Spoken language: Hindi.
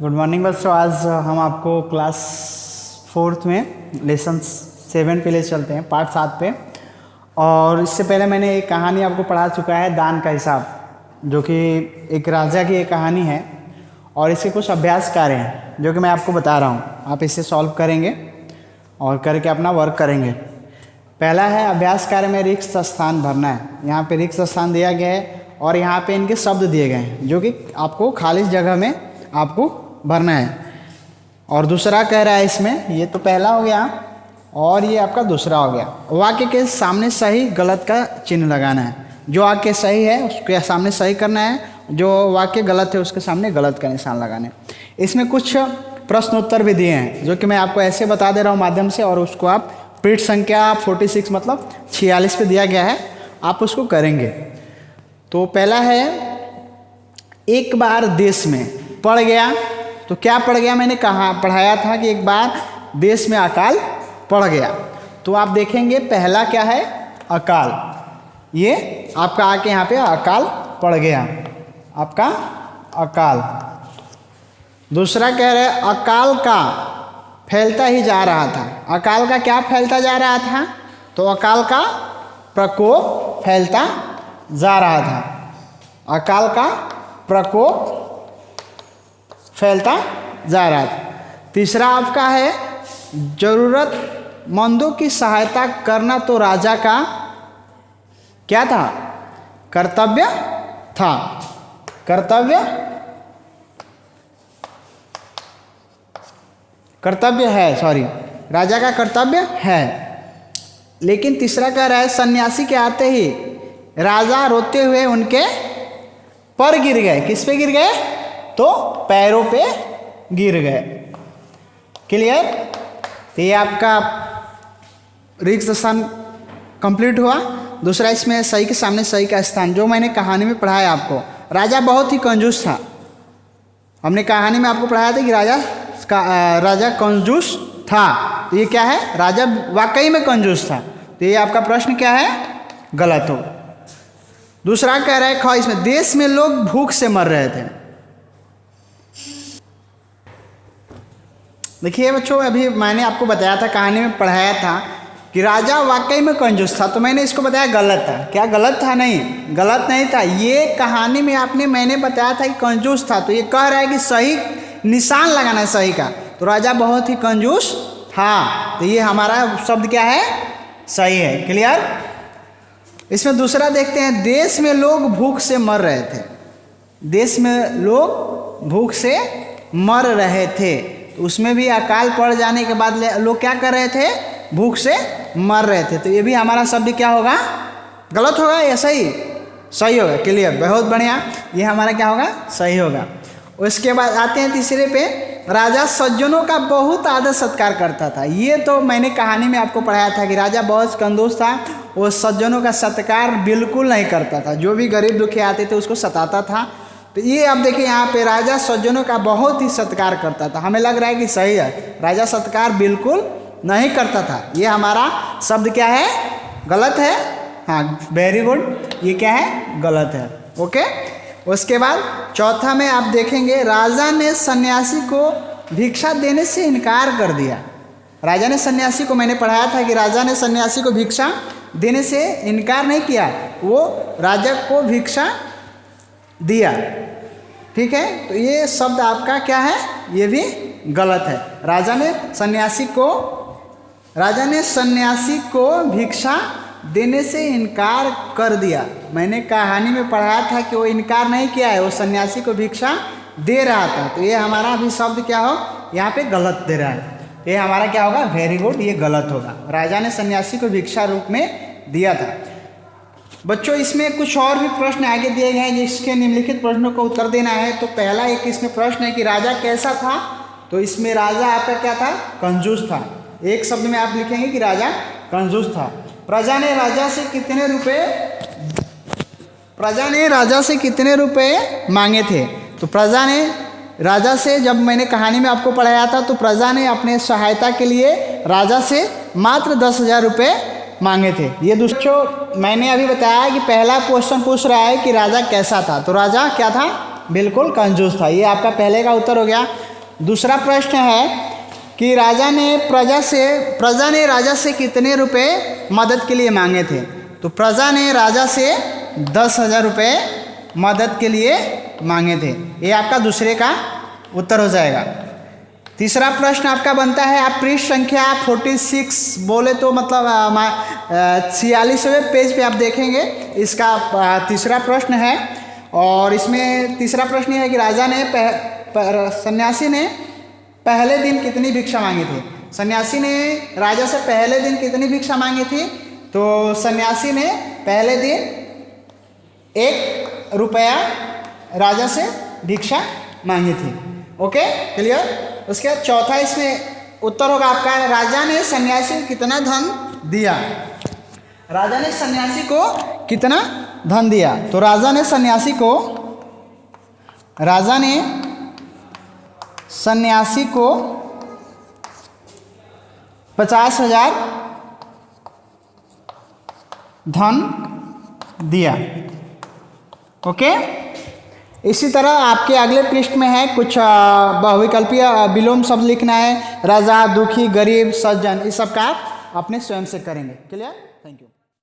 गुड मॉर्निंग बच्चों। आज हम आपको क्लास 4th में लेसन 7 पे ले चलते हैं, पार्ट 7 पे। और इससे पहले मैंने एक कहानी आपको पढ़ा चुका है, दान का हिसाब, जो कि एक राजा की एक कहानी है और इसके कुछ अभ्यास कार्य हैं जो कि मैं आपको बता रहा हूँ। आप इसे सॉल्व करेंगे और करके अपना वर्क करेंगे। पहला है अभ्यास कार्य में रिक्त स्थान भरना है। यहाँ पे रिक्त स्थान दिया गया है और यहाँ पे इनके शब्द दिए गए हैं जो कि आपको खाली जगह में आपको भरना है। और दूसरा कह रहा है इसमें, ये तो पहला हो गया और ये आपका दूसरा हो गया। वाक्य के सामने सही गलत का चिन्ह लगाना है। जो वाक्य सही है उसके सामने सही करना है, जो वाक्य गलत है उसके सामने गलत का निशान लगाना है। इसमें कुछ प्रश्न उत्तर भी दिए हैं जो कि मैं आपको ऐसे बता दे रहा हूँ माध्यम से, और उसको आप पृष्ठ संख्या 46 मतलब 46 पे दिया गया है, आप उसको करेंगे। तो पहला है, एक बार देश में पड़ गया। तो क्या पड़ गया, मैंने कहा पढ़ाया था कि एक बार देश में अकाल पड़ गया। तो आप देखेंगे पहला क्या है, अकाल। ये आपका आके यहाँ पे अकाल पड़ गया, आपका अकाल। दूसरा कह रहे हैं अकाल का फैलता ही जा रहा था। अकाल का क्या फैलता जा रहा था, तो अकाल का प्रकोप फैलता जा रहा था। अकाल का प्रकोप फैलता जा रहा था। तीसरा आपका है जरूरतमंदों की सहायता करना तो राजा का क्या था, कर्तव्य था। कर्तव्य है, सॉरी, राजा का कर्तव्य है। लेकिन तीसरा कह रहा है सन्यासी के आते ही राजा रोते हुए उनके पर गिर गए। किस पे गिर गए, तो पैरों पे गिर गए। क्लियर। तो ये आपका रिक्त स्थान कंप्लीट हुआ। दूसरा इसमें सही के सामने सही का स्थान, जो मैंने कहानी में पढ़ाया आपको। राजा बहुत ही कंजूस था। हमने कहानी में आपको पढ़ाया था कि राजा कंजूस था। तो ये क्या है, राजा वाकई में कंजूस था। तो ये आपका प्रश्न क्या है, गलत हो। दूसरा कह रहा है इसमें देश में लोग भूख से मर रहे थे। देखिए बच्चों, अभी मैंने आपको बताया था, कहानी में पढ़ाया था कि राजा वाकई में कंजूस था। तो मैंने इसको बताया गलत था। क्या गलत था, नहीं, गलत नहीं था। ये कहानी में मैंने बताया था कि कंजूस था। तो ये कह रहा है कि सही निशान लगाना है सही का। तो राजा बहुत ही कंजूस था। तो ये हमारा शब्द क्या है, सही है। क्लियर। इसमें दूसरा देखते हैं, देश में लोग भूख से मर रहे थे। देश में लोग भूख से मर रहे थे। तो उसमें भी अकाल पड़ जाने के बाद लोग क्या कर रहे थे, भूख से मर रहे थे। तो ये भी हमारा शब्द क्या होगा, गलत होगा या सही, सही होगा। क्लियर, बहुत बढ़िया। ये हमारा क्या होगा, सही होगा। उसके बाद आते हैं तीसरे पे, राजा सज्जनों का बहुत आदर सत्कार करता था। ये तो मैंने कहानी में आपको पढ़ाया था कि राजा बहुत कंजूस था, वो सज्जनों का सत्कार बिल्कुल नहीं करता था। जो भी गरीब दुखी आते थे उसको सताता था। तो ये आप देखिए यहाँ पे, राजा सज्जनों का बहुत ही सत्कार करता था। हमें लग रहा है कि सही है, राजा सत्कार बिल्कुल नहीं करता था। ये हमारा शब्द क्या है, गलत है। हाँ, वेरी गुड, ये क्या है, गलत है। ओके। उसके बाद चौथा में आप देखेंगे, राजा ने सन्यासी को भिक्षा देने से इनकार कर दिया। राजा ने सन्यासी को, मैंने पढ़ाया था कि राजा ने सन्यासी को भिक्षा देने से इनकार नहीं किया, वो राजा को भिक्षा दिया। ठीक है। तो ये शब्द आपका क्या है, ये भी गलत है। राजा ने सन्यासी को भिक्षा देने से इनकार कर दिया। मैंने कहानी में पढ़ाया था कि वो इनकार नहीं किया है, वो सन्यासी को भिक्षा दे रहा था। तो ये हमारा भी शब्द क्या हो, यहाँ पे गलत दे रहा है। ये हमारा क्या होगा, वेरी गुड, ये गलत होगा। राजा ने सन्यासी को भिक्षा रूप में दिया था। बच्चों, इसमें कुछ और भी प्रश्न आगे दिए गए हैं जिसके निम्नलिखित प्रश्नों को उत्तर देना है। तो पहला एक इसमें प्रश्न है कि राजा कैसा था। तो इसमें राजा आपका क्या था, कंजूस था। एक शब्द में आप लिखेंगे कि राजा कंजूस था। प्रजा ने राजा से कितने रुपए मांगे थे। तो प्रजा ने राजा से, जब मैंने कहानी में आपको पढ़ाया था, तो प्रजा ने अपने सहायता के लिए राजा से मात्र 10,000 रुपये मांगे थे। ये दोस्तों मैंने अभी बताया कि पहला क्वेश्चन पूछ रहा है कि राजा कैसा था। तो राजा क्या था, बिल्कुल कंजूस था। ये आपका पहले का उत्तर हो गया। दूसरा प्रश्न है कि प्रजा ने राजा से कितने रुपए मदद के लिए मांगे थे? तो प्रजा ने राजा से 10,000 रुपये मदद के लिए मांगे थे। ये आपका दूसरे का उत्तर हो जाएगा। तीसरा प्रश्न आपका बनता है, आप पृष्ठ संख्या 46 बोले तो मतलब 46वें पेज पे आप देखेंगे, इसका तीसरा प्रश्न है। और इसमें तीसरा प्रश्न है कि राजा ने सन्यासी ने पहले दिन कितनी भिक्षा मांगी थी? सन्यासी ने राजा से पहले दिन कितनी भिक्षा मांगी थी? तो सन्यासी ने पहले दिन 1 रुपया राजा से भिक्षा मांगी थी। Okay, clear. उसके बाद चौथा इसमें उत्तर होगा आपका, राजा ने सन्यासी को कितना धन दिया? राजा ने सन्यासी को कितना धन दिया? तो राजा ने सन्यासी को 50,000 धन दिया। ओके, इसी तरह आपके अगले पृष्ठ में है कुछ बहुविकल्पीय विलोम शब्द लिखना है। राजा, दुखी, गरीब, सज्जन, इस सब का आप अपने स्वयं से करेंगे। क्लियर? Thank you.